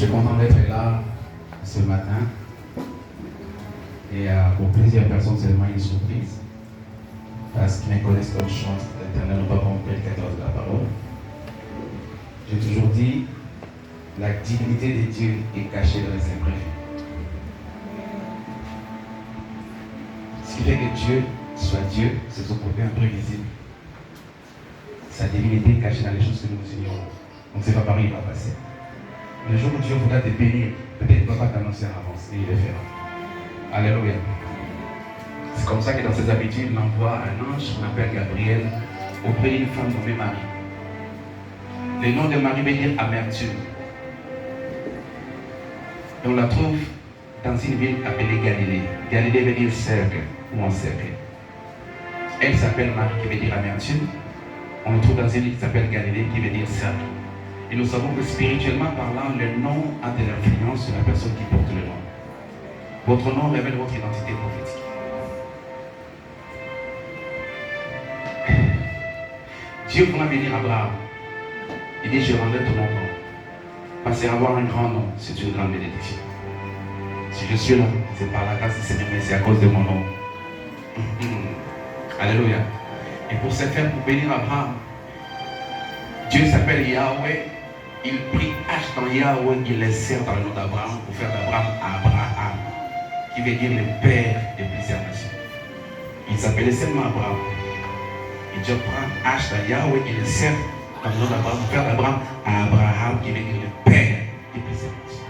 suis content d'être là ce matin. Et pour plusieurs personnes, c'est vraiment une surprise. Parce qu'ils me connaissent comme chante l'Éternel, pas comme prédicateur de la parole. J'ai toujours dit, la dignité de Dieu est cachée dans les imprévus. Ce qui fait que Dieu soit Dieu, c'est son côté imprévisible. Sa divinité est cachée dans les choses que nous ignorons. On ne sait pas par où il va passer. Le jour où Dieu voudra te bénir, peut-être qu'il ne va pas t'annoncer en avance, et il le fera. Alléluia. C'est comme ça que dans ses habitudes, il envoie un ange qu'on appelle Gabriel auprès d'une femme nommée Marie. Le nom de Marie veut dire amertume. Et on la trouve dans une ville appelée Galilée. Galilée veut dire cercle ou encerclé. Elle s'appelle Marie qui veut dire amertume. On le trouve dans une ville qui s'appelle Galilée qui veut dire cercle. Et nous savons que spirituellement parlant, le nom a de l'influence sur la personne qui porte le nom. Votre nom révèle votre identité prophétique. Dieu voulait bénir Abraham. Il dit, je rendrai ton nom. Parce qu'avoir un grand nom, c'est une grande bénédiction. Si je suis là, c'est par la grâce du Seigneur, mais c'est à cause de mon nom. Alléluia. Et pour ce faire, pour bénir Abraham, Dieu s'appelle Yahweh. Il prit H dans Yahweh, il l'insère dans le nom d'Abraham pour faire d'Abraham Abraham, qui veut dire le père de plusieurs nations. Il s'appelait seulement Abraham. Et Dieu prend H dans Yahweh, il l'insère dans le nom d'Abraham pour faire d'Abraham Abraham, qui veut dire le père de plusieurs nations.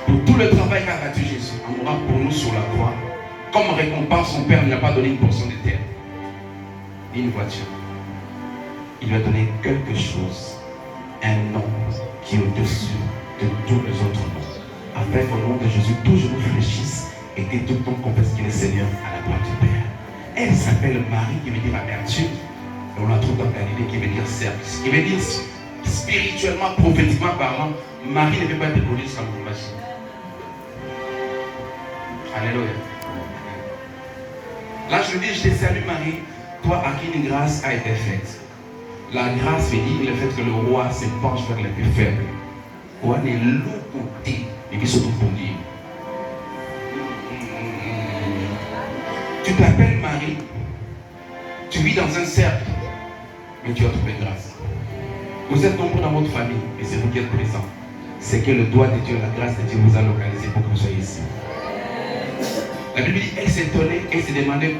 Pour tout le travail qu'a battu Jésus en mourant pour nous sur la croix, comme récompense, son Père ne lui a pas donné une portion de terre, ni une voiture. Il lui a donné quelque chose, un nom qui est au-dessus de tous les autres noms, afin qu'au nom de Jésus, tous genoux fléchissent et que tout le monde confesse qu'il est Seigneur à la gloire du Père. Elle s'appelle Marie, qui veut dire amertume, et on la trouve dans Galilée, qui veut dire cercle. Ce qui veut dire, spirituellement, prophétiquement parlant, Marie ne peut pas être connue sans le machine. Alléluia. Là, je dis, je te salue Marie, toi à qui une grâce a été faite. La grâce veut dire le fait que le roi se penche vers les plus faibles. Le roi est l'autre côté et qui se trouve pour dire. Tu t'appelles Marie, tu vis dans un cercle, mais tu as trouvé grâce. Vous êtes nombreux dans votre famille, et c'est vous qui êtes présents. C'est que le doigt de Dieu, la grâce de Dieu vous a localisé pour que vous soyez ici. La Bible dit, elle s'étonnait, elle s'est demandé